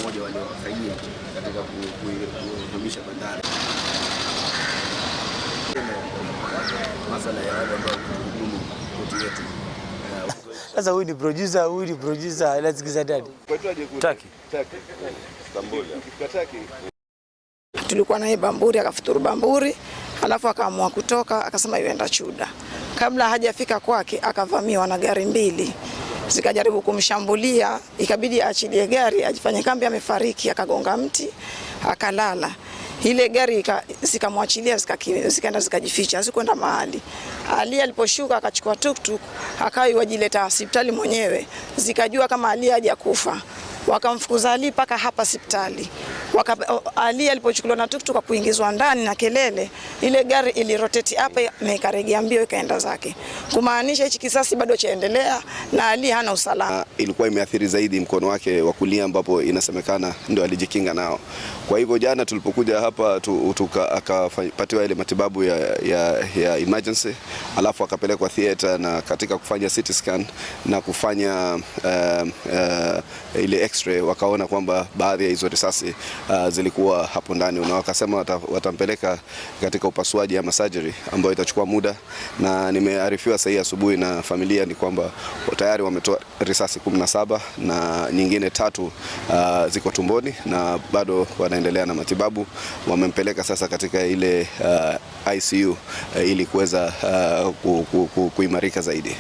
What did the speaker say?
mmoja waliosaidia katika kuhamisha bandari. Masala ya wale ambao kuhudumu koti yetu. Sasa huyu ni producer, let's get that. Taki. Istanbul. Tulikuwa naye Bamburi, akafuturu Bamburi, alafu akaamua kutoka, akasema yuenda Chuda. Kabla hajafika kwake akavamiwa na gari mbili. Zikajaribu kumshambulia, ikabidi aachilie gari, ajifanye kambi amefariki, akagonga mti, akalala. Ile gari zikamwachilia, zikaenda zikajificha, hazikwenda mahali. Ali aliposhuka akachukua tuktuk, akawa wajileta hospitali mwenyewe. Zikajua kama Ali hajakufa. Wakamfukuza Ali paka hapa hospitali. Ali alipochukuliwa na tuktuk kuingizwa ndani na kelele, ile gari ilirotate hapa na ikaregea mbio ikaenda zake. Kumaanisha hichi kisasi bado chaendelea na Ali hana usalama. Ilikuwa imeathiri zaidi mkono wake wa kulia ambapo inasemekana ndio alijikinga nao. Kwa hivyo jana tulipokuja hapa akapatiwa ile matibabu ya emergency, alafu akapelekwa theater, na katika kufanya CT scan na kufanya ile x-ray wakaona kwamba baadhi ya hizo risasi zilikuwa hapo ndani, na wakasema watampeleka katika upasuaji ama surgery ambayo itachukua muda, na nimearifiwa sasa asubuhi na familia ni kwamba tayari wametoa risasi 17 na nyingine 3 ziko tumboni na bado wanaendelea na matibabu. Wamempeleka sasa katika ile ICU ili kuweza kuimarika zaidi.